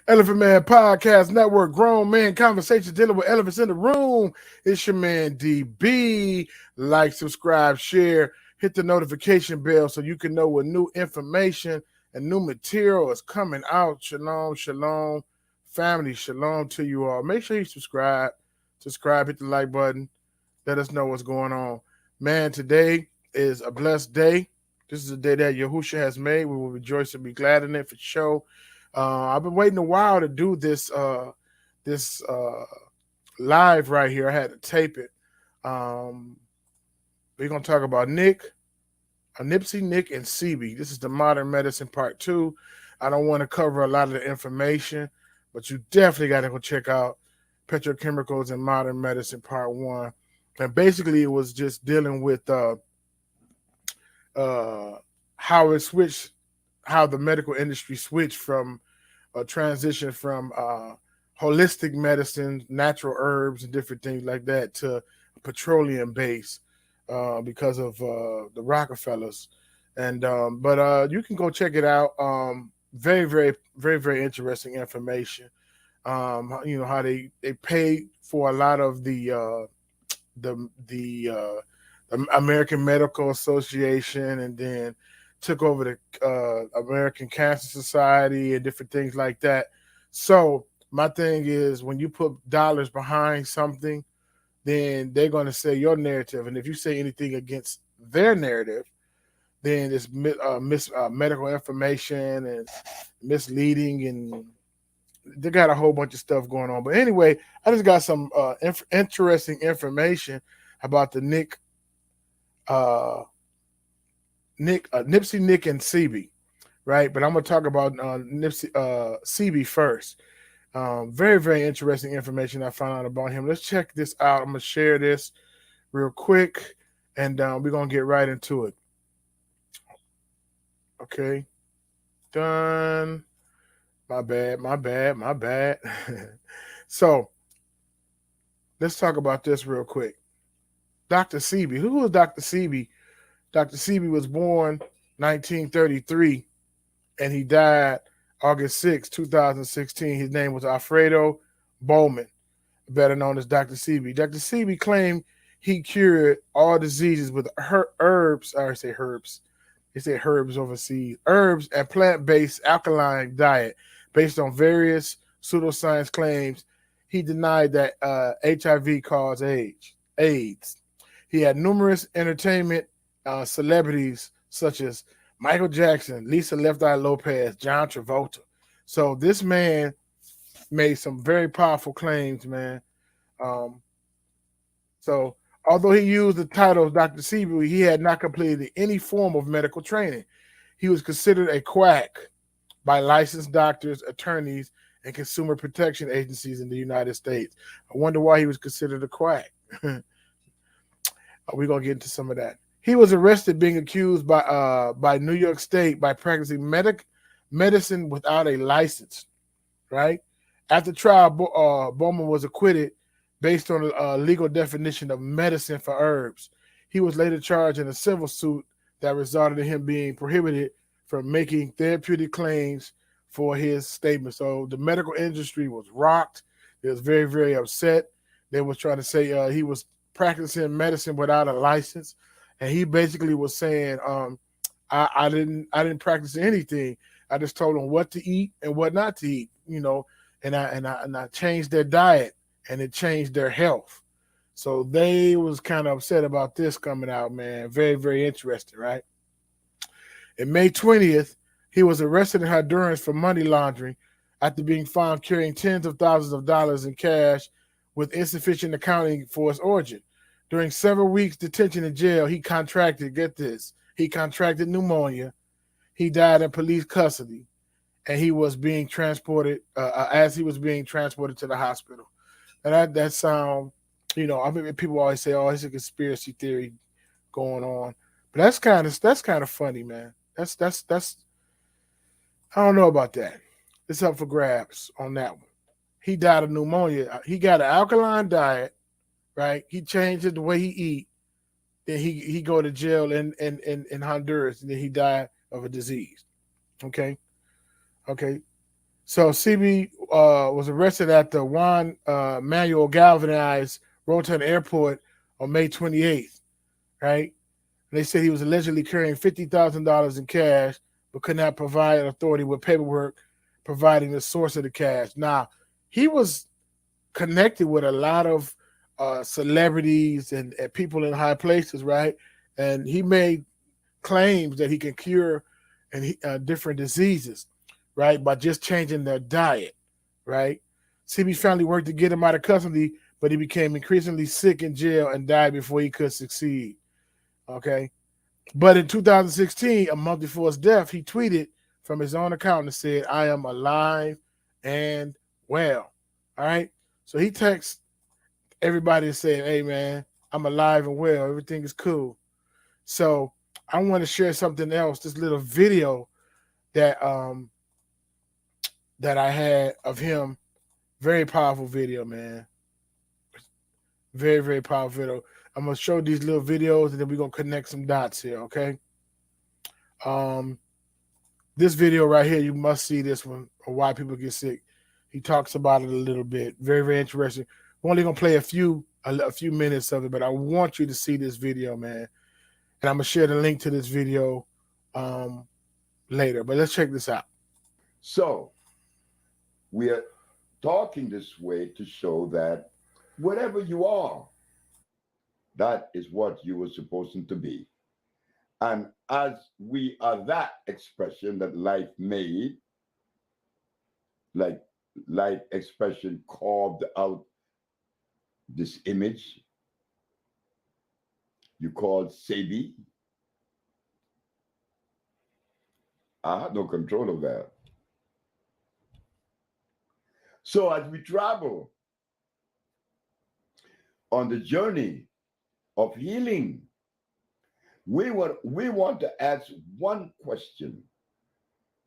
Elephant Man Podcast Network, grown man conversations dealing with elephants in the room. It's your man DB. Like, subscribe, share, hit the notification bell so you can know when new information and new material is coming out. Shalom, shalom, family, shalom to you all. Make sure you subscribe, hit the like button. Let us know what's going on. Man, today is a blessed day. This is a day that Yahusha has made. We will rejoice and be glad in it for sure. I've been waiting a while to do this live right here. I had to tape it. We're gonna talk about Nipsy, Nick, and Sebi. This is the Modern Medicine Part 2. I don't want to cover a lot of the information, but you definitely got to go check out Petrochemicals and Modern Medicine Part 1. And basically, it was just dealing with how it switched, how the medical industry switched from a transition from holistic medicine, natural herbs, and different things like that to petroleum base because of the Rockefellers. And but you can go check it out. Very, very, very, very interesting information. You know how they pay for a lot of the American Medical Association, and then took over the American Cancer Society and different things like that. So my thing is, when you put dollars behind something, then they're going to say your narrative. And if you say anything against their narrative, then it's medical information and misleading, and they got a whole bunch of stuff going on. But anyway, I just got some interesting information about the Nipsey, Nick, and Sebi, right? But I'm gonna talk about Sebi first. Very, very interesting information I found out about him. Let's check this out. I'm gonna share this real quick, and we're gonna get right into it. Okay, done. My bad. So let's talk about this real quick. Dr. Sebi. Who was Dr. Sebi? Dr. Sebi was born 1933 and he died August 6, 2016. His name was Alfredo Bowman, better known as Dr. Sebi. Dr. Sebi claimed he cured all diseases with herbs. I say herbs. They say herbs overseas. Herbs and plant-based alkaline diet based on various pseudoscience claims. He denied that HIV caused AIDS. He had numerous entertainment celebrities such as Michael Jackson, Lisa Left Eye Lopez, John Travolta. So this man made some very powerful claims, man. So although he used the title of Dr. Sebi, he had not completed any form of medical training. He was considered a quack by licensed doctors, attorneys, and consumer protection agencies in the United States. I wonder why he was considered a quack. We're going to get into some of that. He was arrested being accused by New York State by practicing medicine without a license, right? After trial, Bowman was acquitted based on a legal definition of medicine for herbs. He was later charged in a civil suit that resulted in him being prohibited from making therapeutic claims for his statement. So the medical industry was rocked. They was very, very upset. They was trying to say he was practicing medicine without a license, and he basically was saying, I didn't practice anything. I just told them what to eat and what not to eat, you know, and I changed their diet, and it changed their health. So they was kind of upset about this coming out, man. Very, very interesting, right? In May 20th, he was arrested in Honduras for money laundering after being found carrying tens of thousands of dollars in cash with insufficient accounting for its origin. During several weeks detention in jail, he contracted pneumonia. He died in police custody, and he was being transported to the hospital. And that sound, you know, I mean, people always say, "Oh, it's a conspiracy theory going on," but that's kind of funny, man. That's I don't know about that. It's up for grabs on that one. He died of pneumonia. He got an alkaline diet, right? He changed it the way he eat. Then he go to jail in Honduras, and then he died of a disease. Okay. So Sebi was arrested at the Juan Manuel Galvanized Roatan Airport on May 28th, right? They said he was allegedly carrying $50,000 in cash, but could not provide authority with paperwork providing the source of the cash. Now, he was connected with a lot of celebrities and people in high places, right? And he made claims that he can cure different diseases, right, by just changing their diet, right? Sebi's family worked to get him out of custody, but he became increasingly sick in jail and died before he could succeed. Okay. But in 2016, a month before his death, he tweeted from his own account and said, "I am alive and well." All right. So he texts everybody and saying, "Hey man, I'm alive and well. Everything is cool." So I want to share something else, this little video that that I had of him. Very powerful video, man. Very, very powerful video. I'm gonna show these little videos and then we're gonna connect some dots here, okay? Um this video right here, you must see this one, or why people get sick. He talks about it a little bit. Very, very interesting. We're only gonna play a few minutes of it, but I want you to see this video, man. And I'm gonna share the link to this video later. But let's check this out. So we are talking this way to show that whatever you are, that is what you were supposed to be. And as we are that expression that life made, like life expression carved out this image you called Sebi, I had no control of that. So as we travel on the journey of healing, we want to ask one question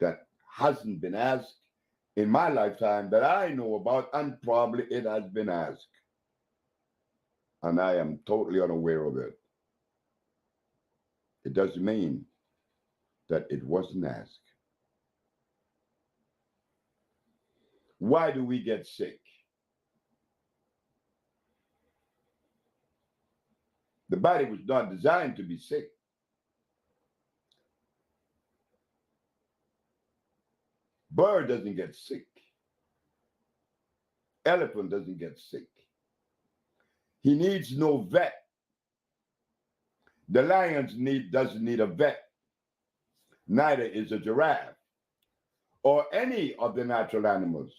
that hasn't been asked in my lifetime that I know about, and probably it has been asked. And I am totally unaware of it. It doesn't mean that it wasn't asked. Why do we get sick? The body was not designed to be sick. Bird doesn't get sick. Elephant doesn't get sick. He needs no vet. The lion doesn't need a vet. Neither is a giraffe or any of the natural animals.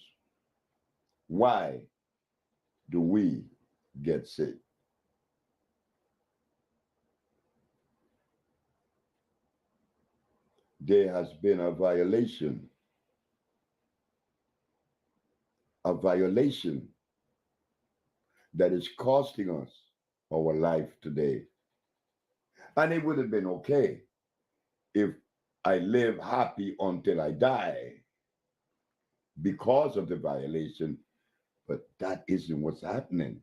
Why do we get sick? There has been a violation that is costing us our life today. And it would have been okay if I live happy until I die because of the violation, but that isn't what's happening.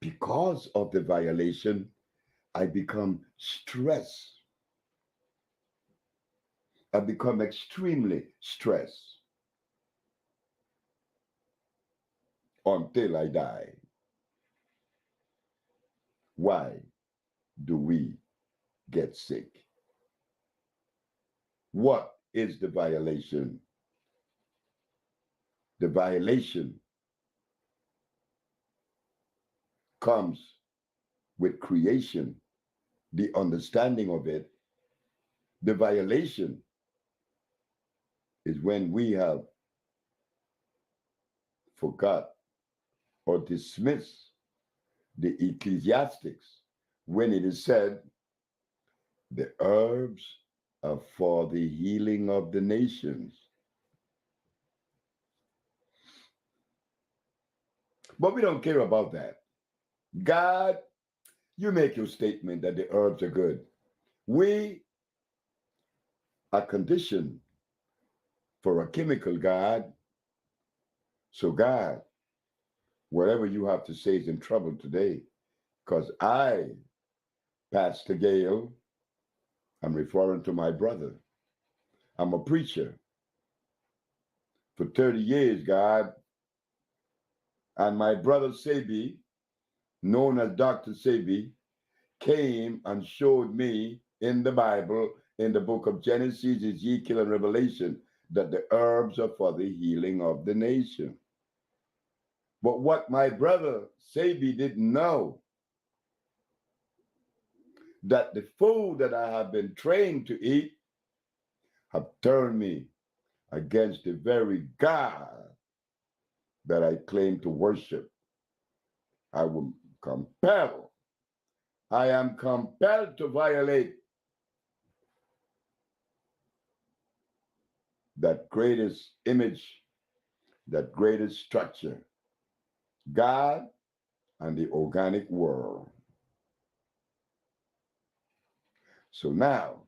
Because of the violation, I become stressed. I become extremely stressed until I die. Why do we get sick? What is the violation? The violation comes with creation, the understanding of it. The violation is when we have forgot or dismissed the ecclesiastics when it is said, the herbs are for the healing of the nations. But we don't care about that. God, you make your statement that the herbs are good. We are conditioned for a chemical, God. So, God, whatever you have to say is in trouble today. Because I, Pastor Gale, I'm referring to my brother. I'm a preacher for 30 years, God. And my brother Sebi, known as Dr. Sebi, came and showed me in the Bible, in the book of Genesis, Ezekiel, and Revelation, that the herbs are for the healing of the nation. But what my brother Sebi didn't know, that the food that I have been trained to eat have turned me against the very God that I claim to worship. I will compel. I am compelled to violate that greatest image, that greatest structure, God and the organic world. So now,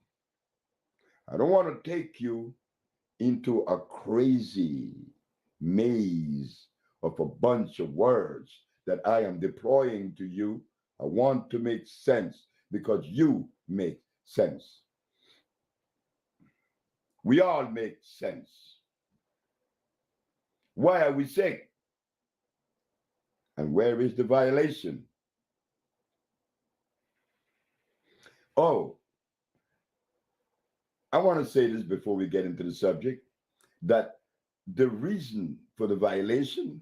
I don't want to take you into a crazy maze of a bunch of words that I am deploying to you. I want to make sense because you make sense. We all make sense. Why are we sick? And where is the violation? Oh, I want to say this before we get into the subject, that the reason for the violation,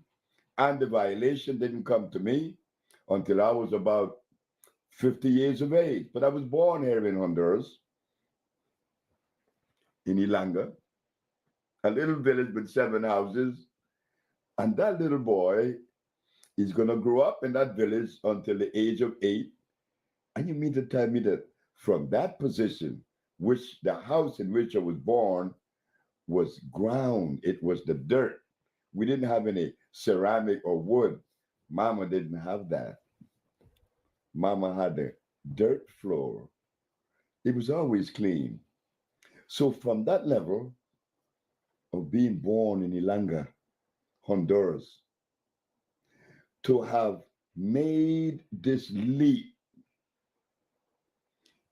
and the violation didn't come to me until I was about 50 years of age. But I was born here in Honduras, in Ilanga, a little village with 7 houses. And that little boy is going to grow up in that village until the age of 8. And you mean to tell me that from that position, which the house in which I was born was ground, it was the dirt. We didn't have any ceramic or wood. Mama didn't have that. Mama had the dirt floor. It was always clean. So from that level of being born in Ilanga, Honduras, to have made this leap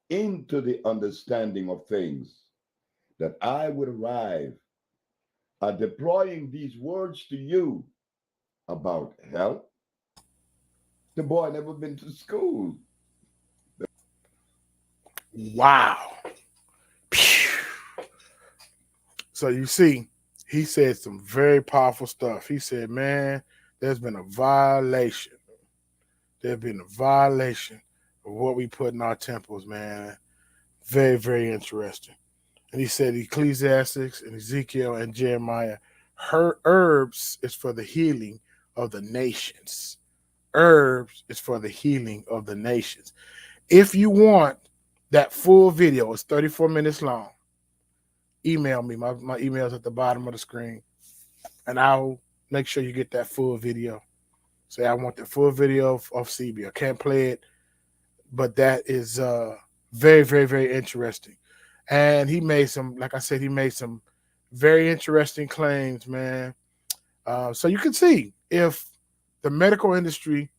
into the understanding of things, that I would arrive at deploying these words to you about health. The boy never been to school. Wow. So you see, he said some very powerful stuff. He said, man, there's been a violation. There's been a violation of what we put in our temples, man. Very, very interesting. And he said Ecclesiastics and Ezekiel and Jeremiah, her herbs is for the healing of the nations. Herbs is for the healing of the nations. If you want that full video, it's 34 minutes long. Email me. My email is at the bottom of the screen. And I'll make sure you get that full video. Say, I want the full video of CB. I can't play it, but that is very, very, very interesting. And he made some, like I said, he made some very interesting claims, man. So you can see if the medical industry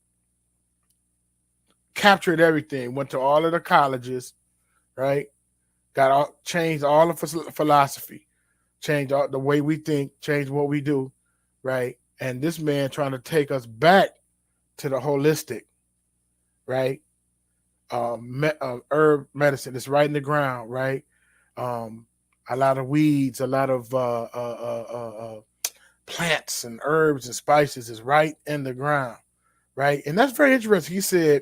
captured everything, went to all of the colleges, right? Changed all of philosophy, changed all the way we think, changed what we do, right? And this man trying to take us back to the holistic, right? Herb medicine is right in the ground, right? Um, a lot of weeds, a lot of plants and herbs and spices is right in the ground, right? And that's very interesting. He said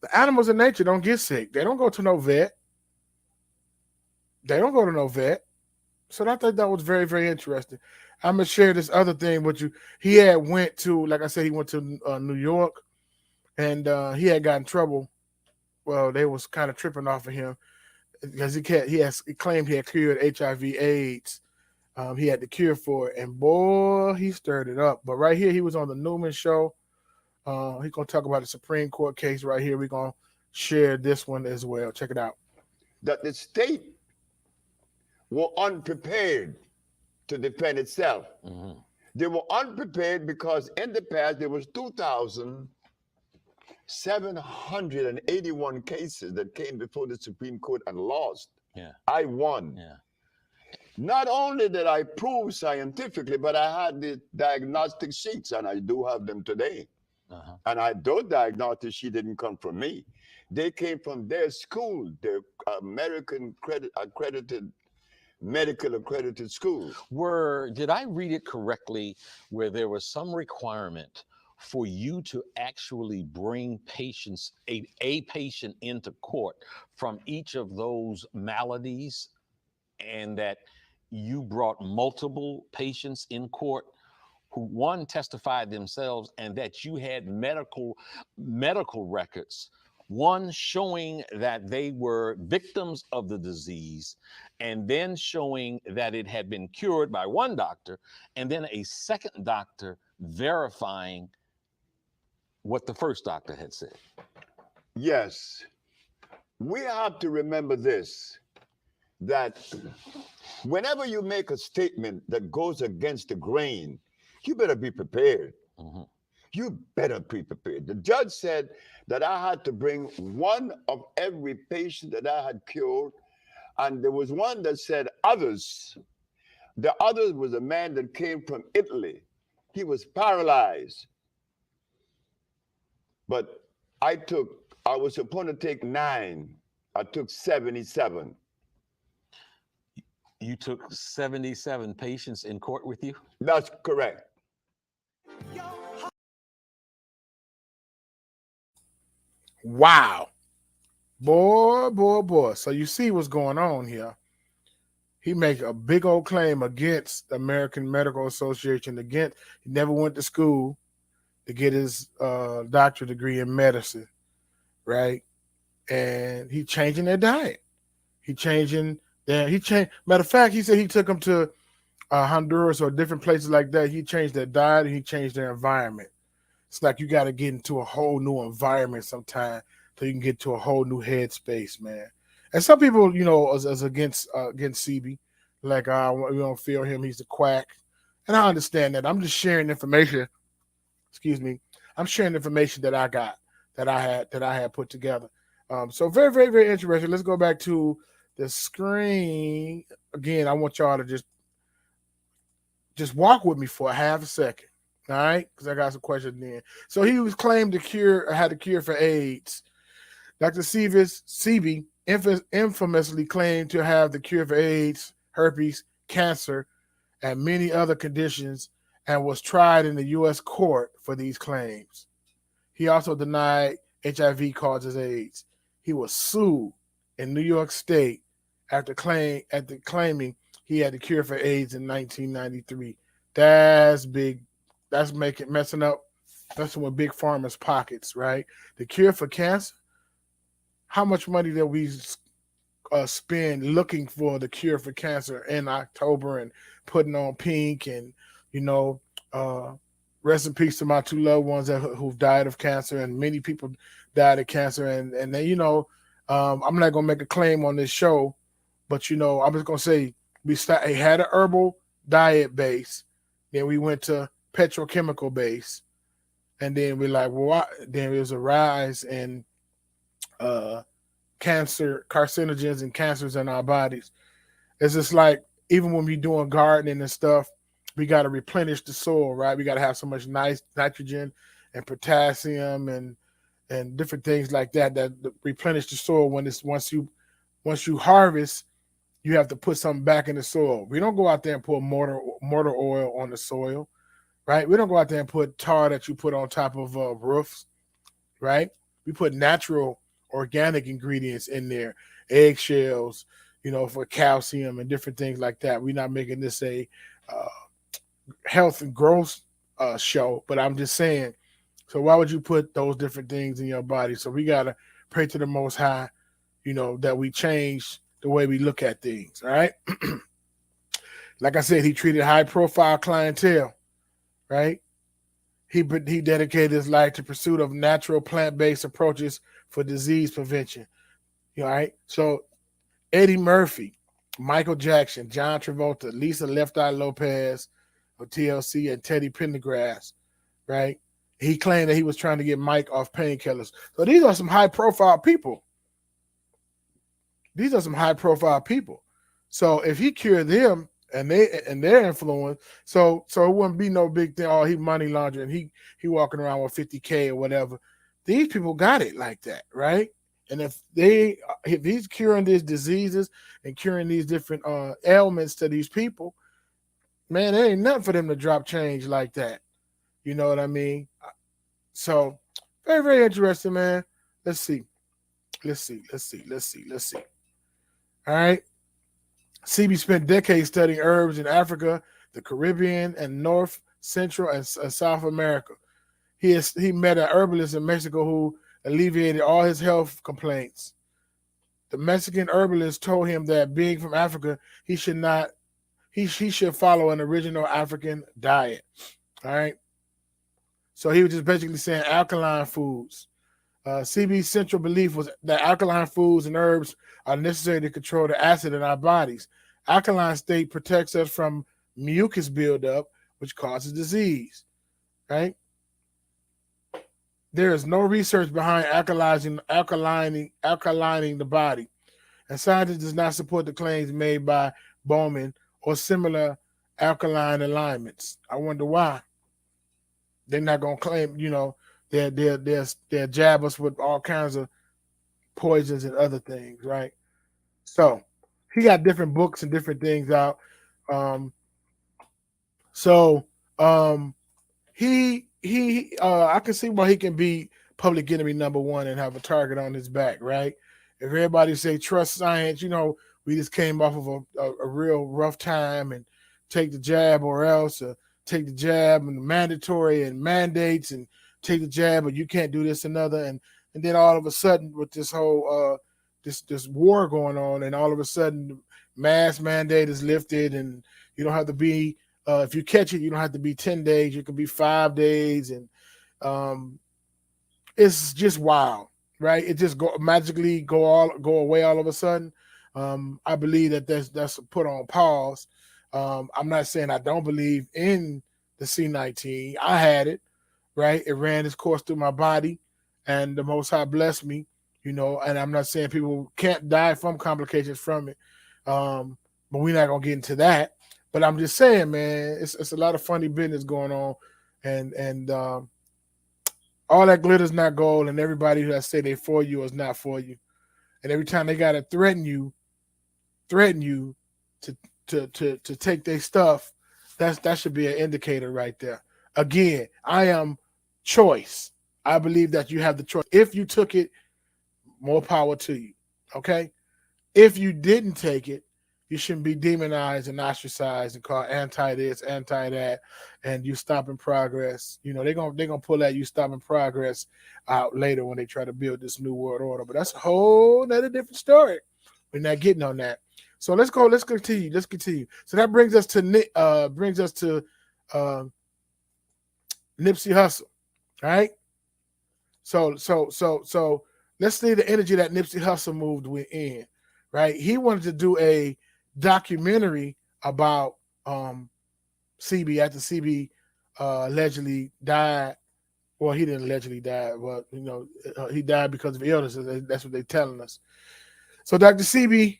the animals in nature don't get sick. They don't go to no vet. They don't go to no vet. So I thought that was very, very interesting. I'm gonna share this other thing with you. He had went to, like I said, he went to New York, and he had gotten in trouble. Well, they was kind of tripping off of him because he claimed he had cured HIV/AIDS. He had the cure for it, and boy, he stirred it up. But right here, he was on the Newman show. He's gonna talk about the Supreme Court case right here. We're gonna share this one as well. Check it out. That the state were unprepared to defend itself. Mm-hmm. They were unprepared because in the past there was 2,781 cases that came before the Supreme Court and lost. Yeah. I won. Yeah. Not only did I prove scientifically, but I had the diagnostic sheets, and I do have them today. And those diagnostic sheets didn't come from me. They came from their school, their American accredited medical accredited school. Did I read it correctly where there was some requirement for you to actually bring patients, a patient into court from each of those maladies, and that you brought multiple patients in court who one testified themselves, and that you had medical records, one showing that they were victims of the disease, and then showing that it had been cured by one doctor, and then a second doctor verifying what the first doctor had said? Yes. We have to remember this, that whenever you make a statement that goes against the grain, you better be prepared. Mhm. You better be prepared. The judge said that I had to bring one of every patient that I had cured, and there was one that said others. The others was a man that came from Italy. He was paralyzed. But I was supposed to take 9. I took 77. You took 77 patients in court with you? That's correct. Wow. Boy. So you see what's going on here. He make a big old claim against the American Medical Association. He never went to school to get his doctorate degree in medicine, right? And he changing their diet. Matter of fact, he said he took them to Honduras or different places like that. He changed their diet and he changed their environment. It's like you got to get into a whole new environment sometime so you can get to a whole new headspace, man. And some people, as against Sebi, like we don't feel him, he's a quack, and I understand that. I'm just sharing information. Excuse me. I'm sharing information that I got, that I had put together. So very, very, very interesting. Let's go back to the screen again. I want y'all to just walk with me for a half a second. All right, because I got some questions then. So he was claimed had a cure for AIDS. Dr. Sebi infamously claimed to have the cure for AIDS, herpes, cancer, and many other conditions, and was tried in the U.S. court for these claims. He also denied HIV causes AIDS. He was sued in New York State after claiming he had the cure for AIDS in 1993. That's big. That's messing with big pharma's pockets, right? The cure for cancer. How much money did we spend looking for the cure for cancer in October and putting on pink and, rest in peace to my 2 loved ones who've died of cancer, and many people died of cancer. And then, I'm not going to make a claim on this show, but, I'm just going to say we had an herbal diet base. Then we went to petrochemical base. And then we're like, well, then there was a rise in carcinogens and cancers in our bodies. It's just like, even when we're doing gardening and stuff, we got to replenish the soil, right? We got to have so much nice nitrogen and potassium and different things like that replenish the soil. Once you harvest, you have to put something back in the soil. We don't go out there and put mortar oil on the soil, right? We don't go out there and put tar that you put on top of roofs, right? We put natural organic ingredients in there, eggshells, for calcium and different things like that. We're not making this a health and growth show, but I'm just saying, so why would you put those different things in your body? So we got to pray to the Most High, that we change the way we look at things, all right? Like I said, he treated high-profile clientele, right? He dedicated his life to pursuit of natural plant-based approaches for disease prevention. All right. So Eddie Murphy, Michael Jackson, John Travolta, Lisa Left Eye Lopez of TLC, and Teddy Pendergrass, right? He claimed that he was trying to get Mike off painkillers. So these are some high-profile people. So if he cured them and their influence, so it wouldn't be no big thing. Oh, he money laundering, he walking around with 50K or whatever. These people got it like that, right? And if he's curing these diseases and curing these different ailments to these people, man, there ain't nothing for them to drop change like that. You know what I mean? So very, very interesting, man. Let's see. All right. Sebi spent decades studying herbs in Africa, the Caribbean, and North, Central, and South America. He met an herbalist in Mexico who alleviated all his health complaints. The Mexican herbalist told him that being from Africa, he should follow an original African diet. All right. So he was just basically saying alkaline foods. Sebi's central belief was that alkaline foods and herbs are necessary to control the acid in our bodies. Alkaline state protects us from mucus buildup, which causes disease. Right? There is no research behind alkalining the body, and science does not support the claims made by Bowman or similar alkaline alignments. I wonder why. They're not gonna claim, they'll jab us with all kinds of poisons and other things, right? So he got different books and different things out. I can see why he can be public enemy number one and have a target on his back, right? If everybody say trust science, we just came off of a real rough time and take the jab or else, take the jab and mandatory and mandates and take the jab, but you can't do this another. And then all of a sudden with this whole this war going on, and all of a sudden mask mandate is lifted and you don't have to be if you catch it, you don't have to be 10 days, you can be 5 days, and it's just wild, right? It just magically go away all of a sudden. I believe that's put on pause. I'm not saying I don't believe in the C19. I had it, right? It ran its course through my body, and the Most High blessed me, and I'm not saying people can't die from complications from it, but we're not going to get into that. But I'm just saying, man, it's a lot of funny business going on, and all that glitters not gold, and everybody that say they for you is not for you. And every time they got to threaten you to take their stuff, that should be an indicator right there. Again, I am choice. I believe that you have the choice. If you took it, more power to you. Okay? If you didn't take it, you shouldn't be demonized and ostracized and called anti this, anti that, and you stopping progress. They're gonna pull that you stopping progress out later when they try to build this new world order. But that's a whole nother different story. We're not getting on that. So let's go. Let's continue. So that brings us to Nipsey Hussle, right? So let's see the energy that Nipsey Hussle moved in, right? He wanted to do a documentary about Sebi after Sebi allegedly died. Well, he didn't allegedly die, but he died because of illness. That's what they're telling us. So Dr. Sebi,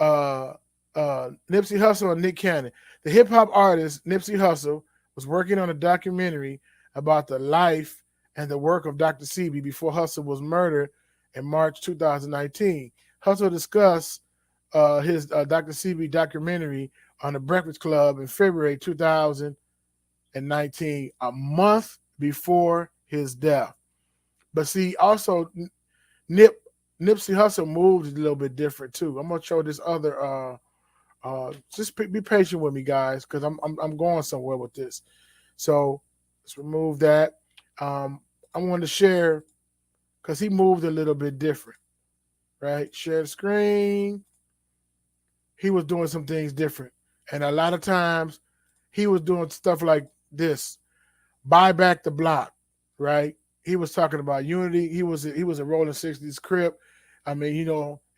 Nipsey Hussle, and Nick Cannon, the hip hop artist Nipsey Hussle was working on a documentary about the life and the work of Dr. Sebi before Hussle was murdered in March 2019. Hussle discussed his Dr. Sebi documentary on the Breakfast Club in February 2019, a month before his death. But see, also Nipsey Hussle moved a little bit different too. I'm gonna show this other. Just be patient with me, guys, because I'm going somewhere with this. So let's remove that. I want to share because he moved a little bit different, right? Share the screen. He was doing some things different, and a lot of times he was doing stuff like this: buy back the block, right? He was talking about unity. He was a Rolling 60s Crip. I mean,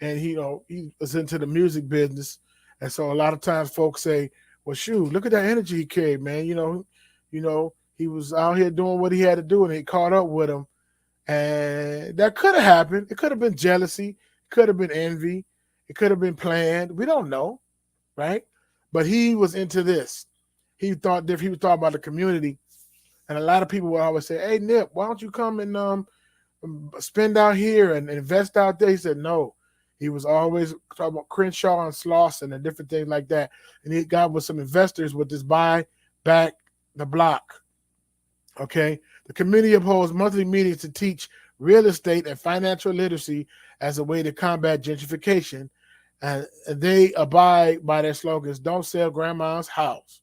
and he was into the music business, and so a lot of times folks say, "Well, shoot, look at that energy he carried, man." He was out here doing what he had to do, and it caught up with him, and that could have happened. It could have been jealousy, it could have been envy, It could have been planned. We don't know, right? But he was into this. He thought different. He was talking about the community, and a lot of people would always say, "Hey, Nip, why don't you come and spend out here and invest out there?" He said no. He was always talking about Crenshaw and Slauson and different things like that. And he got with some investors with this buy back the block. Okay. The committee upholds monthly meetings to teach real estate and financial literacy as a way to combat gentrification. And they abide by their slogans, don't sell grandma's house.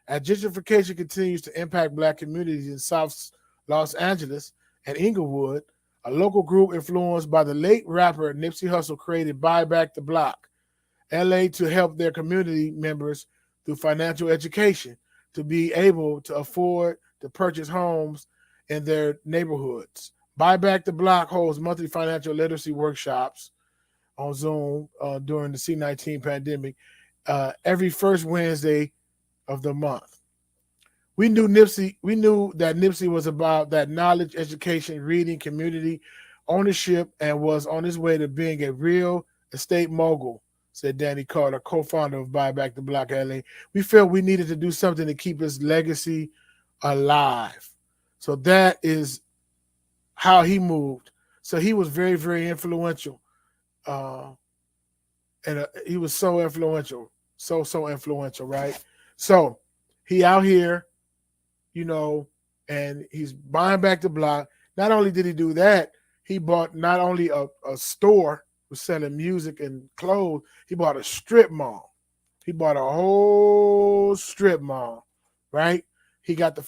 As gentrification continues to impact Black communities in South Los Angeles and Inglewood, a local group influenced by the late rapper Nipsey Hussle created Buy Back the Block, LA, to help their community members through financial education to be able to afford to purchase homes in their neighborhoods. Buy Back the Block holds monthly financial literacy workshops on Zoom during the C-19 pandemic every first Wednesday of the month. We knew that Nipsey was about that knowledge, education, reading, community, ownership, and was on his way to being a real estate mogul, said Danny Carter, co-founder of Buy Back the Block LA. We felt we needed to do something to keep his legacy alive. So that is how he moved. So he was very, very influential. He was so influential, so influential, right? So he out here, and he's buying back the block. Not only did he do that, he bought not only a store was selling music and clothes, he bought a strip mall. He bought a whole strip mall, right? He got the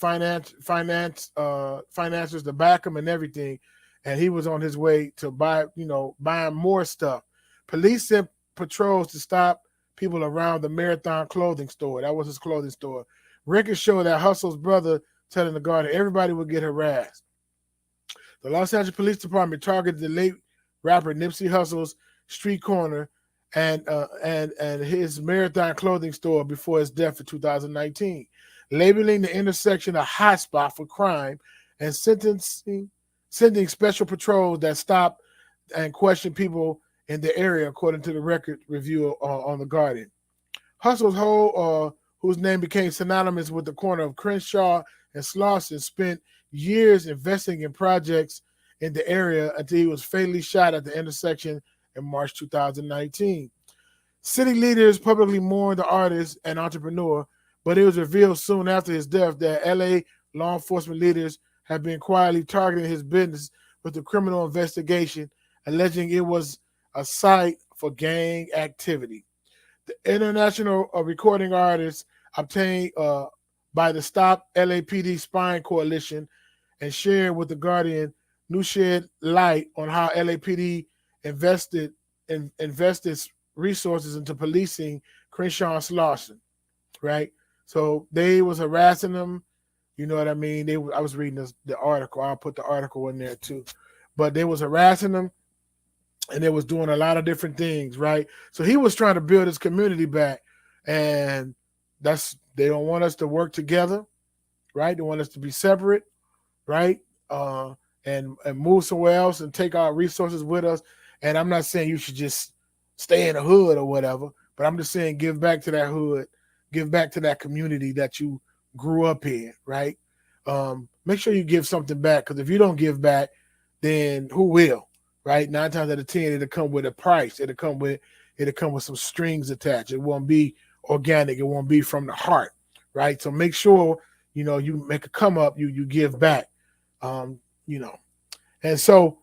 financiers to back him and everything, and he was on his way to buying more stuff. Police sent patrols to stop people around the Marathon clothing store. That was his clothing store. Records show that Hussle's brother telling the guard that everybody would get harassed. The Los Angeles Police Department targeted the late rapper Nipsey Hussle's street corner and his Marathon clothing store before his death in 2019, labeling the intersection a hotspot for crime and sending special patrols that stop and question people in the area, according to the record review on The Guardian. Hussle's whose name became synonymous with the corner of Crenshaw and Slauson, spent years investing in projects in the area until he was fatally shot at the intersection in March 2019. City leaders publicly mourned the artist and entrepreneur, but it was revealed soon after his death that LA law enforcement leaders have been quietly targeting his business with a criminal investigation, alleging it was a site for gang activity. The international recording artist obtained by the Stop LAPD Spying Coalition and shared with The Guardian new shed light on how LAPD invested resources into policing Crenshaw and Slauson, right? So they was harassing them, you know what I mean? I was reading the article. I'll put the article in there too. But they was harassing them, and they was doing a lot of different things, right? So he was trying to build his community back, and they don't want us to work together, right? They want us to be separate, right? And move somewhere else and take our resources with us. And I'm not saying you should just stay in the hood or whatever, but I'm just saying give back to that hood, give back to that community that you grew up in, right? Make sure you give something back, because if you don't give back, then who will? Right? 9 times out of 10, it'll come with a price. It'll come with some strings attached. It won't be organic. It won't be from the heart, right? So make sure, you make a come up, you give back, And so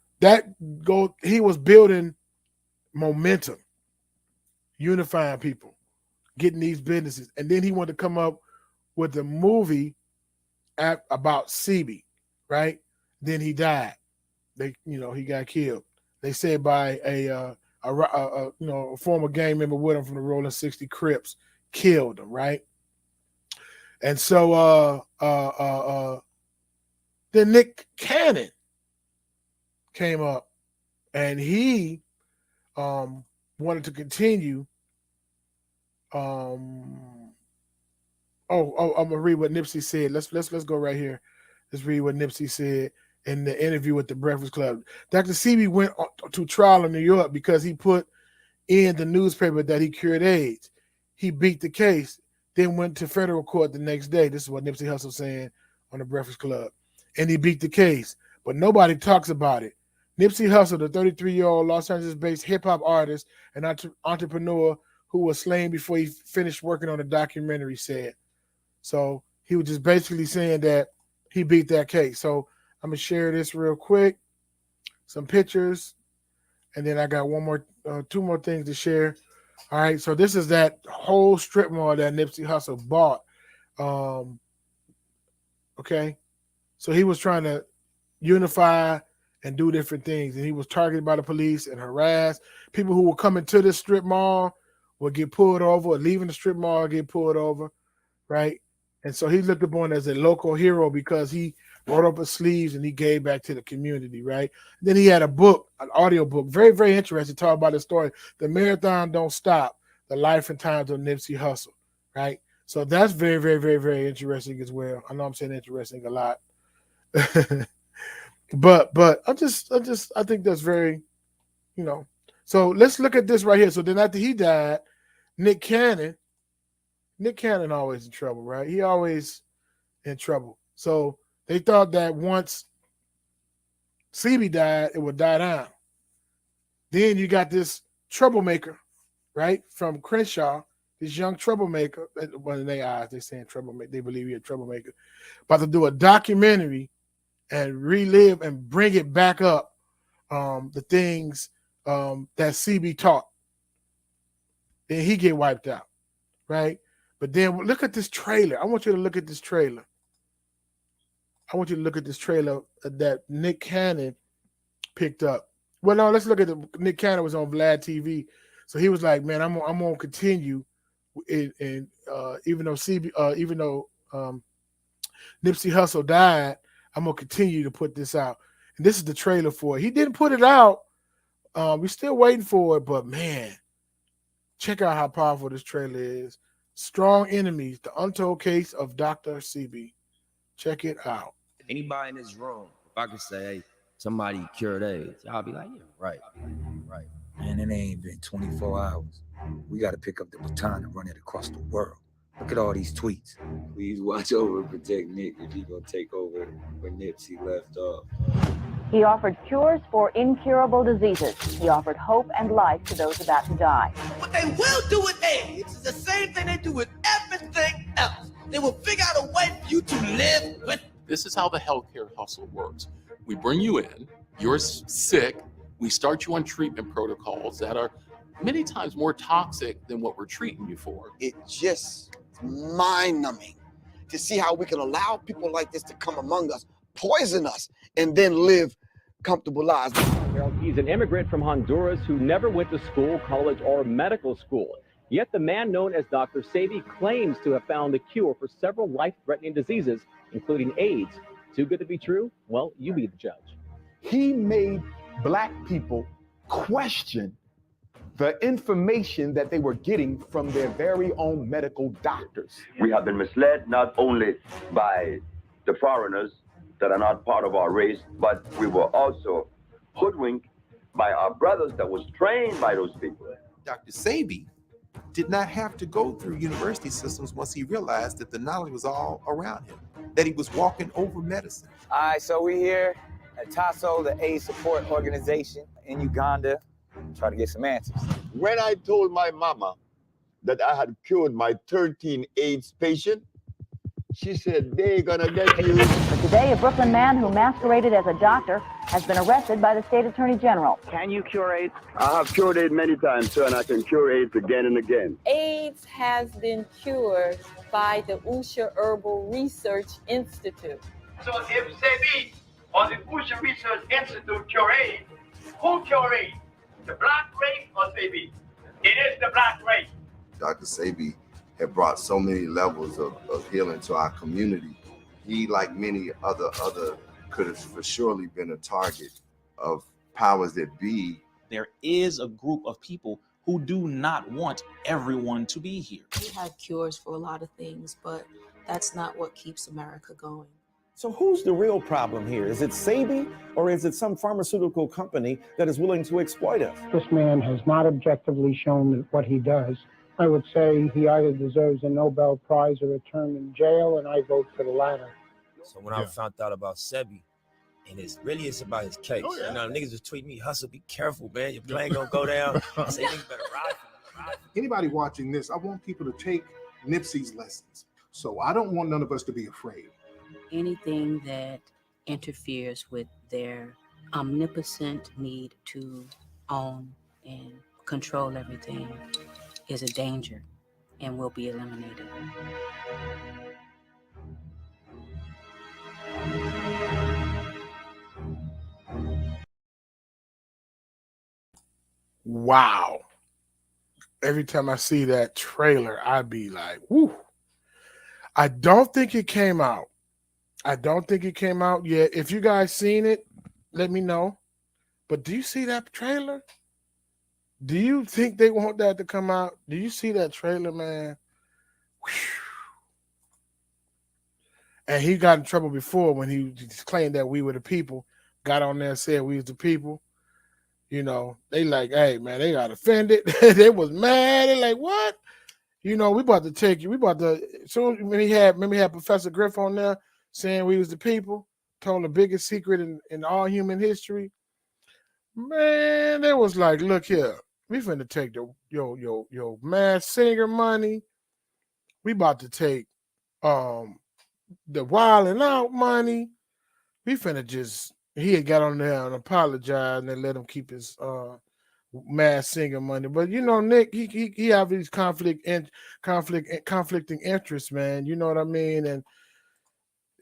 he was building momentum, unifying people, getting these businesses. And then he wanted to come up with the movie about Sebi, right? Then he died. He got killed. They said by a former gang member with him from the Rolling 60 Crips killed him, right? And so then Nick Cannon came up, and he wanted to continue. I'm gonna read what Nipsey said. Let's go right here. Let's read what Nipsey said in the interview with the Breakfast Club. Dr. Sebi went to trial in New York because he put in the newspaper that he cured AIDS. He beat the case, then went to federal court the next day. This is what Nipsey Hussle saying on the Breakfast Club. And he beat the case, but nobody talks about it. Nipsey Hussle, the 33-year-old Los Angeles-based hip-hop artist and entrepreneur who was slain before he finished working on a documentary, said. So he was just basically saying that he beat that case. So I'm going to share this real quick, some pictures, and then I got two more things to share. All right, so this is that whole strip mall that Nipsey Hussle bought. Okay, so he was trying to unify and do different things, and he was targeted by the police and harassed. People who were coming to this strip mall would get pulled over, or leaving the strip mall get pulled over, right? And so he looked upon as a local hero because he rolled up his sleeves and he gave back to the community, right? Then he had a book, an audio book, very, very interesting, talk about his story, The Marathon Don't Stop, The Life and Times of Nipsey Hussle, right? So that's very, very, very, very interesting as well. I know I'm saying interesting a lot. but I think that's very, So let's look at this right here. So then after he died, Nick Cannon always in trouble, right? He always in trouble. So they thought that once Sebi died, it would die down. Then you got this troublemaker, right, from Crenshaw, this young troublemaker. Well, in their eyes, they're saying troublemaker. They believe he's a troublemaker. About to do a documentary and relive and bring it back up, the things that Sebi taught. Then he get wiped out, right? But then look at this trailer. I want you to look at this trailer. That Nick Cannon picked up. Well, no, let's look at Nick Cannon was on Vlad TV. So he was like, man, I'm gonna continue, and even though Nipsey Hussle died, I'm gonna continue to put this out. And this is the trailer for it. He didn't put it out. We're still waiting for it, but man, check out how powerful this trailer is. Strong Enemies, The Untold Case of Dr. Sebi. Check it out. Anybody in this room, if I could say, hey, somebody cured AIDS, y'all be like, yeah, right. Man, it ain't been 24 hours. We got to pick up the baton and run it across the world. Look at all these tweets. Please watch over and protect Nick if he gonna take over where Nipsey left off. He offered cures for incurable diseases. He offered hope and life to those about to die. What they will do with AIDS is the same thing they do with everything else. They will figure out a way for you to live with. This is how the healthcare hustle works. We bring you in, you're sick, we start you on treatment protocols that are many times more toxic than what we're treating you for. It's just mind-numbing to see how we can allow people like this to come among us, poison us, and then live comfortable lives. He's an immigrant from Honduras who never went to school, college, or medical school. Yet the man known as Dr. Sebi claims to have found the cure for several life-threatening diseases, including AIDS. Too good to be true? Well, you be the judge. He made Black people question the information that they were getting from their very own medical doctors. We have been misled not only by the foreigners that are not part of our race, but we were also hoodwinked by our brothers that was trained by those people. Dr. Sebi did not have to go through university systems once he realized that the knowledge was all around him, that he was walking over medicine. All right, so we're here at TASO, the AIDS support organization in Uganda, try to get some answers. When I told my mama that I had cured my 13 AIDS patient, she said, they're gonna get you. But today, a Brooklyn man who masqueraded as a doctor has been arrested by the state attorney general. Can you cure AIDS? I have cured AIDS many times, sir, and I can cure AIDS again and again. AIDS has been cured by the Usha Herbal Research Institute. So if Sebi or the Usha Research Institute cure AIDS, who cure AIDS? The black race or Sebi? It is the black race. Dr. Sebi had brought so many levels of healing to our community. He, like many other could have for surely been a target of powers that be. There is a group of people who do not want everyone to be here. We have cures for a lot of things, but that's not what keeps America going. So who's the real problem here? Is it Sebi, or is it some pharmaceutical company that is willing to exploit us? This man has not objectively shown what he does. I would say he either deserves a Nobel Prize or a term in jail, and I vote for the latter. So when I found out about Sebi, and it's about his case. Oh, yeah. You know, niggas was tweeting me, Hustle, be careful, man. Your plane gonna go down. I say, niggas better ride for me. Anybody watching this, I want people to take Nipsy's lessons. So I don't want none of us to be afraid. Anything that interferes with their omnipotent need to own and control everything is a danger and will be eliminated. Wow. Every time I see that trailer, I'd be like, whoo. I don't think it came out. Yet. If you guys seen it, let me know. But do you see that trailer? Do you think they want that to come out? Do you see that trailer, man? Whew. And he got in trouble before when he claimed that we were the people. Got on there and said we was the people. You know, they like, hey, man, they got offended. They was mad. They like, what? You know, we about to take you. We about to, soon when he had Professor Griff on there saying we was the people, told the biggest secret in all human history. Man, they was like, look here, we finna take your Masked Singer money. We about to take the Wild 'N Out money. We finna just, he had got on there and apologized and they let him keep his Masked Singer money. But you know, Nick, he have these conflicting interests, man. You know what I mean? And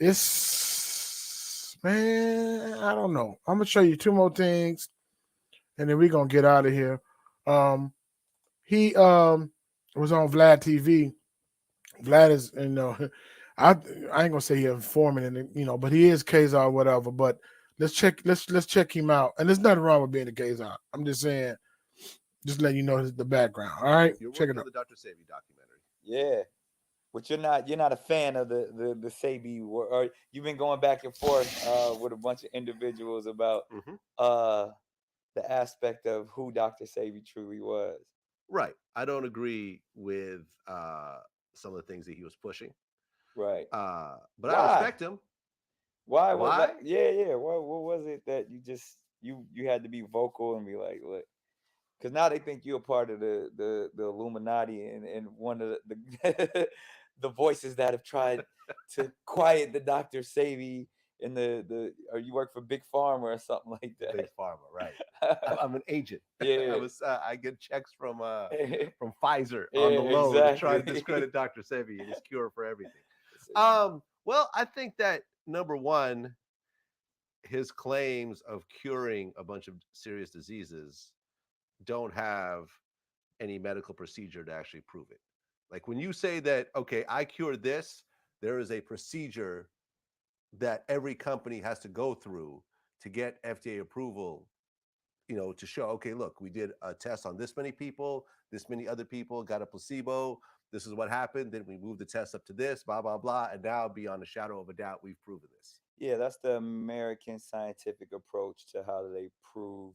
it's, man, I don't know. I'm gonna show you two more things, and then we're gonna get out of here. He was on Vlad TV. Vlad is, you know, I ain't gonna say he's informant, and you know, but he is Kazar or whatever. But let's check him out. And there's nothing wrong with being a Kazar. I'm just saying, just letting you know the background. All right, check it out. The Dr. Sebi documentary. Yeah, but you're not a fan of the Sebi, or you've been going back and forth with a bunch of individuals about the aspect of who Dr. Sebi truly was. Right. I don't agree with some of the things that he was pushing. Right. But Why? I respect him. Why? Why? Yeah. What was it that you had to be vocal and be like, look? Because now they think you're a part of the Illuminati and one of the the voices that have tried to quiet the Dr. Sebi in or you work for Big Pharma or something like that. Big Pharma, right? I'm an agent. Yeah. I get checks from Pfizer on Yeah, the low to try to exactly. discredit Dr. Sebi and his cure for everything. Well, I think that number one, his claims of curing a bunch of serious diseases don't have any medical procedure to actually prove it. Like when you say that, okay, I cured this, there is a procedure that every company has to go through to get FDA approval, you know, to show, okay, look, we did a test on this many people, this many other people got a placebo, this is what happened, then we moved the test up to this, blah, blah, blah, and now beyond a shadow of a doubt, we've proven this. Yeah, that's the American scientific approach to how they prove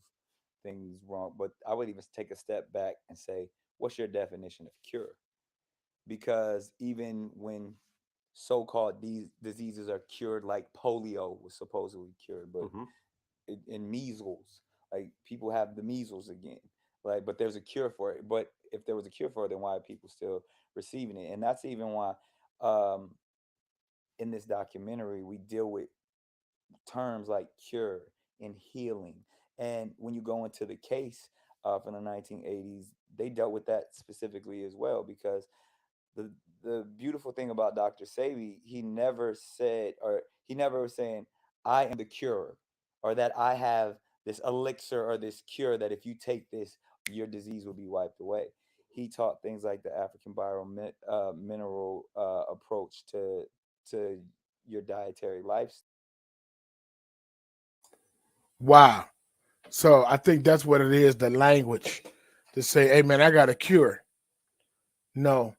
things wrong. But I would even take a step back and say, what's your definition of cure? Because even when so-called these diseases are cured, like polio was supposedly cured, but in measles, like people have the measles again, like, but there's a cure for it. But if there was a cure for it, then why are people still receiving it? And that's even why in this documentary we deal with terms like cure and healing. And when you go into the case from the 1980s, they dealt with that specifically as well, because the beautiful thing about Dr. Sebi, he never said, or he never was saying, I am the cure, or that I have this elixir or this cure that if you take this, your disease will be wiped away. He taught things like the African mineral approach to your dietary lifestyle. Wow. So I think that's what it is, the language to say, hey man, I got a cure. No,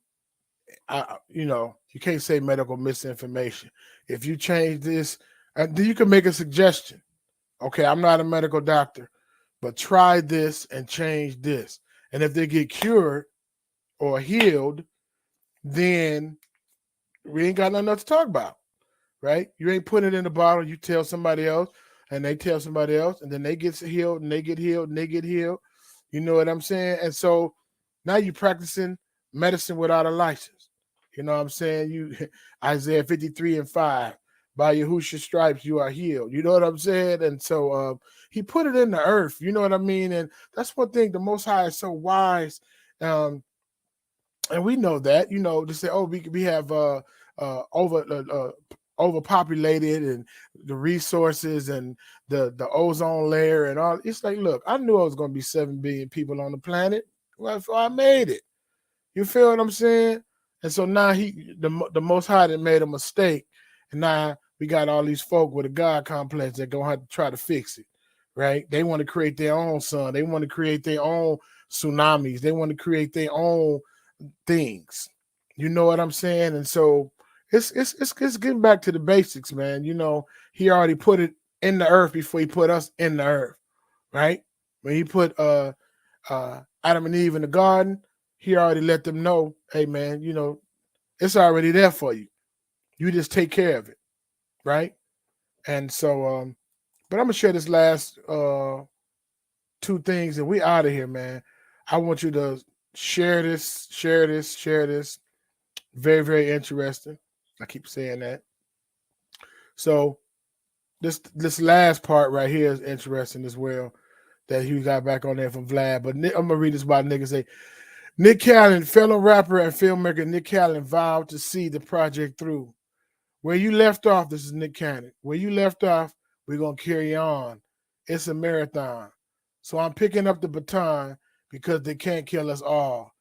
you know, You can't say medical misinformation. If you change this, then you can make a suggestion. Okay, I'm not a medical doctor, but try this and change this. And if they get cured or healed, then we ain't got nothing else to talk about, right? You ain't putting it in the bottle. You tell somebody else, and they tell somebody else, and then they get healed, and they get healed, and they get healed. You know what I'm saying? And so now you're practicing medicine without a license. You know what I'm saying? You Isaiah 53:5. By Yahushua's stripes, you are healed. You know what I'm saying? And so he put it in the earth. You know what I mean? And that's one thing. The Most High is so wise. And we know that, you know, to say, oh, we have overpopulated and the resources and the ozone layer and all. It's like, look, I knew I was going to be 7 billion people on the planet. Well, I made it. You feel what I'm saying? And so now the Most High that made a mistake, and now we got all these folk with a God complex that gonna have to try to fix it, right? They want to create their own sun. They want to create their own tsunamis. They want to create their own things. You know what I'm saying? And so it's getting back to the basics, man. You know, he already put it in the earth before he put us in the earth, right? When he put Adam and Eve in the garden, he already let them know, hey man, you know, it's already there for you. You just take care of it, right? And so but I'm gonna share this last 2 things and we out of here, man. I want you to share this. Very, very interesting. I keep saying that. So this last part right here is interesting as well that he got back on there from Vlad. But I'm gonna read this about niggas. Say Nick Cannon, fellow rapper and filmmaker Nick Cannon vowed to see the project through. Where you left off, this is Nick Cannon. Where you left off, we're gonna carry on. It's a marathon. So I'm picking up the baton because they can't kill us all,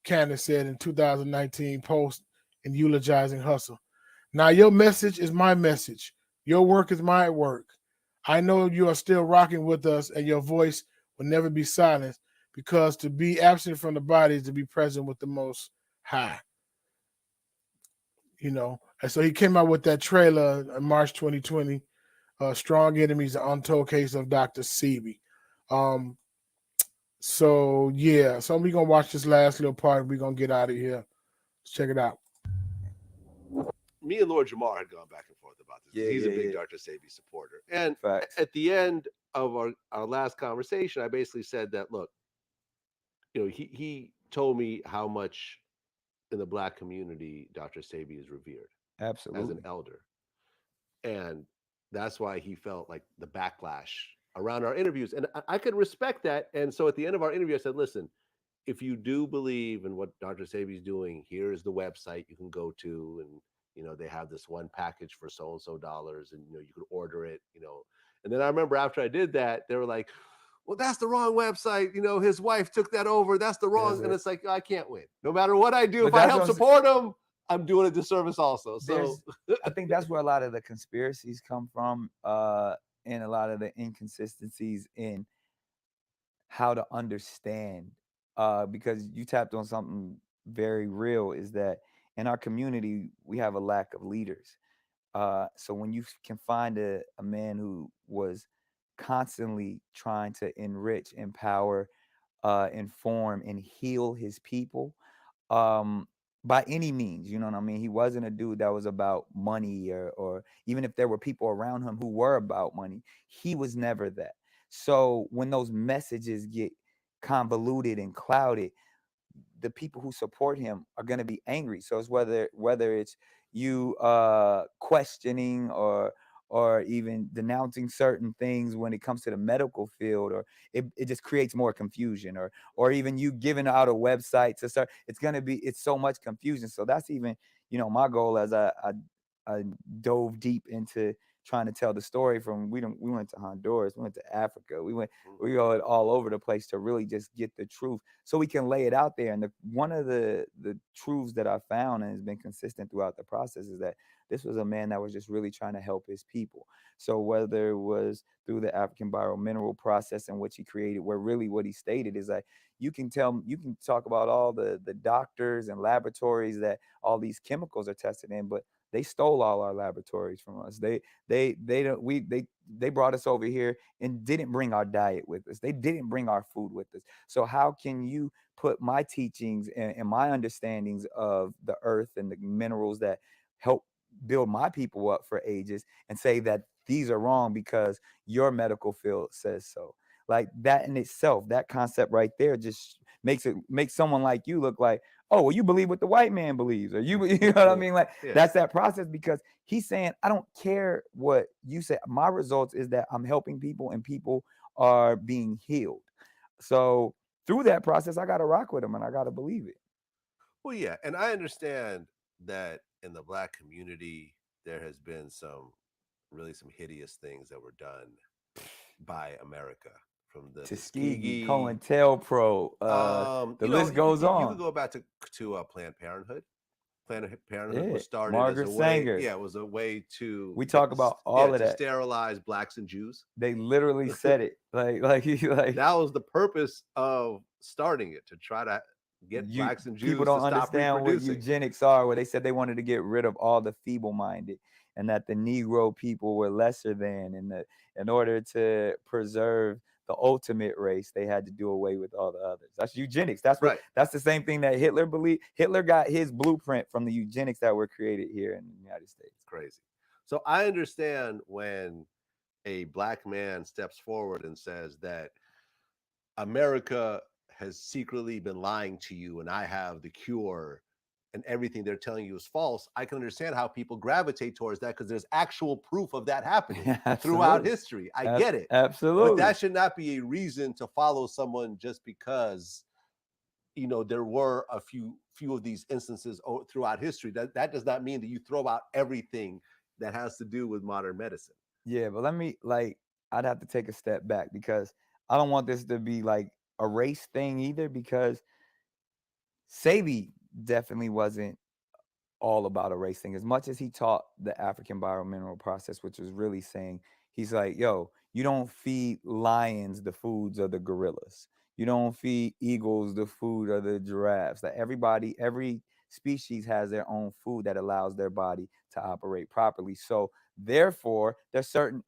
Cannon said in 2019 post and eulogizing Hustle. Now your message is my message. Your work is my work. I know you are still rocking with us and your voice will never be silenced because to be absent from the body is to be present with the Most High. You know, and so he came out with that trailer in March 2020, Strong Enemies, The Untold Case of Dr. Sebi. So yeah, so we're gonna watch this last little part and we're gonna get out of here. Let's check it out. Me and Lord Jamar had gone back and forth about this. Yeah, He's yeah, a big yeah. Dr. Sebi supporter. And Facts. at the end of our last conversation, I basically said that, look, you know, he told me how much in the Black community Dr. Sebi is revered as Absolutely. an elder. And that's why he felt like the backlash around our interviews. And I could respect that. And so at the end of our interview, I said, listen, if you do believe in what Dr. Sebi's doing, here's the website you can go to. And, you know, they have this one package for so-and-so dollars and, you know, you could order it, you know. And then I remember after I did that, they were like, well, that's the wrong website. You know, his wife took that over. That's the wrong. And it's like, I can't win. No matter what I do, But if I that's help what I'm support him, I'm doing a disservice also. So I think that's where a lot of the conspiracies come from, and a lot of the inconsistencies in how to understand. Because you tapped on something very real, is that in our community we have a lack of leaders. So when you can find a man who was constantly trying to enrich, empower, inform, and heal his people, by any means, you know what I mean? He wasn't a dude that was about money, or even if there were people around him who were about money, he was never that. So when those messages get convoluted and clouded, the people who support him are going to be angry. So it's whether it's you questioning or even denouncing certain things when it comes to the medical field, or it just creates more confusion, or even you giving out a website to start, it's so much confusion. So that's even, you know, my goal as I dove deep into trying to tell the story from we went to Honduras, we went to Africa, we go all over the place to really just get the truth so we can lay it out there. And one of the truths that I found and has been consistent throughout the process is that this was a man that was just really trying to help his people. So whether it was through the African biomineral process in which he created, where really what he stated is that you can talk about all the doctors and laboratories that all these chemicals are tested in, but they stole all our laboratories from us. They brought us over here and didn't bring our diet with us. They didn't bring our food with us. So how can you put my teachings and my understandings of the earth and the minerals that help build my people up for ages and say that these are wrong because your medical field says so? Like that in itself, that concept right there just makes someone like you look like, oh, well, you believe what the white man believes, or you know what I mean? Like that's that process, because he's saying, I don't care what you say. My results is that I'm helping people and people are being healed. So through that process, I got to rock with him and I got to believe it. Well, yeah. And I understand that in the Black community, there has been some hideous things that were done by America. From the Tuskegee, COINTELPRO, the list goes on. You could go back to Planned Parenthood. Planned Parenthood was started Margaret as a way. Sanger. Yeah, it was a way to. We talk about all of to that. sterilize blacks and Jews. They literally said it like that was the purpose of starting it, to try to get blacks and Jews. People don't to stop understand what reproducing. eugenics are. Where they said they wanted to get rid of all the feeble-minded, and that the Negro people were lesser than, and that in order to preserve the ultimate race, they had to do away with all the others. That's eugenics. That's what. Right. That's the same thing that Hitler believed. Hitler got his blueprint from the eugenics that were created here in the United States. It's crazy. So I understand when a black man steps forward and says that America has secretly been lying to you and I have the cure and everything they're telling you is false. I can understand how people gravitate towards that because there's actual proof of that happening throughout history. I get it. Absolutely. But that should not be a reason to follow someone just because, there were a few of these instances throughout history. That does not mean that you throw out everything that has to do with modern medicine. Yeah, but I'd have to take a step back, because I don't want this to be like a race thing either, because Sebi definitely wasn't all about a race thing. As much as he taught the African biomineral process, which was really saying, he's like, yo, you don't feed lions the foods of the gorillas. You don't feed eagles the food of the giraffes. That every species has their own food that allows their body to operate properly. So therefore, there's certain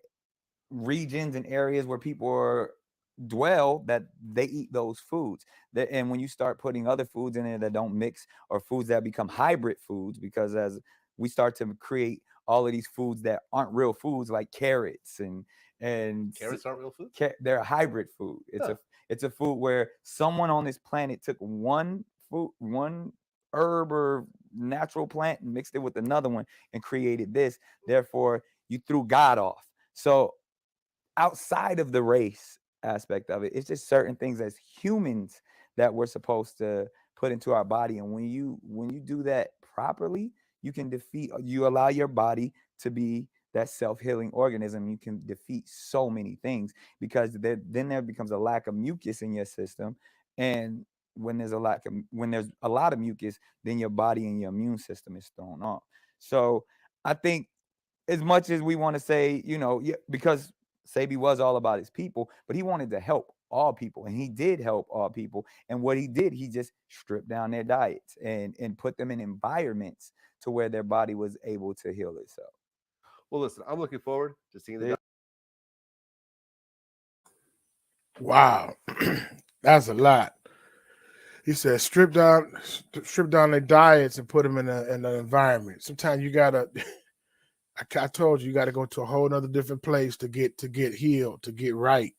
regions and areas where people dwell that they eat those foods. And when you start putting other foods in there that don't mix, or foods that become hybrid foods, because as we start to create all of these foods that aren't real foods, like carrots and carrots aren't real food. They're a hybrid food. It's a food where someone on this planet took one herb or natural plant and mixed it with another one and created this. Therefore, you threw God off. So outside of the race aspect of it, it's just certain things as humans that we're supposed to put into our body. And when you do that properly, you allow your body to be that self-healing organism. You can defeat so many things, because then there becomes a lack of mucus in your system. And when there's a lot of mucus, then your body and your immune system is thrown off. So I think, as much as we want to say, because Sebi was all about his people, but he wanted to help all people, and he did help all people. And what he did, he just stripped down their diets and put them in environments to where their body was able to heal itself. Well, listen, I'm looking forward to seeing the. Wow, that's a lot. He said, strip down their diets and put them in an environment. Sometimes you gotta. I told you got to go to a whole other different place to get healed, to get right.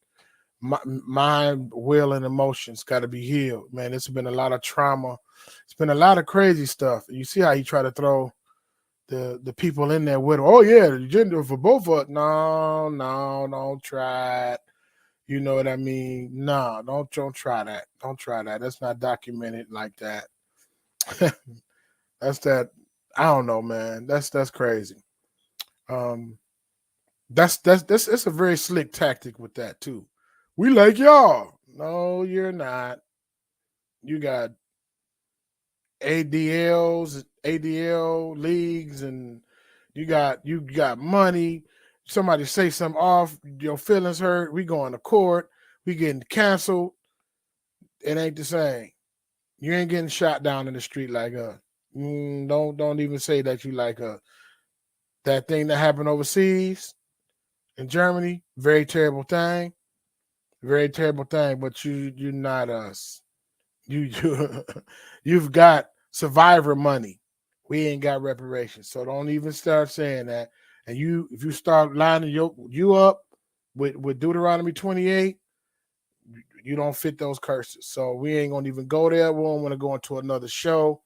Mind, will, and emotions got to be healed. Man, it's been a lot of trauma. It's been a lot of crazy stuff. You see how he tried to throw the people in there with him. Oh yeah, the gender for both of us. No, don't try it. You know what I mean? No, don't try that. Don't try that. That's not documented like that. That's that. I don't know, man. That's crazy. That's it's a very slick tactic with that too. We like y'all. No, you're not. You got ADL leagues, and you got money. Somebody say something off, your feelings hurt. We going to court. We getting canceled. It ain't the same. You ain't getting shot down in the street like us. Don't even say that you like us. That thing that happened overseas in Germany, very terrible thing. Very terrible thing, but you're not us. You've got survivor money. We ain't got reparations. So don't even start saying that. And if you start lining you up with Deuteronomy 28, you don't fit those curses. So we ain't gonna even go there. We don't want to go into another show.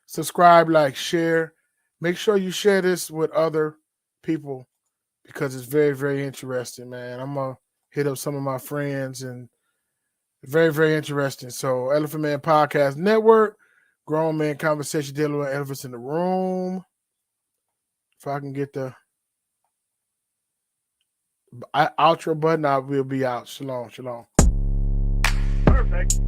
Subscribe, like, share. Make sure you share this with other people because it's very, very interesting, man. I'm gonna hit up some of my friends, and very, very interesting. So Elephant Man Podcast Network, Grown Man Conversation dealing with elephants in the room. If I can get the outro button, I will be out. Shalom, shalom. Perfect.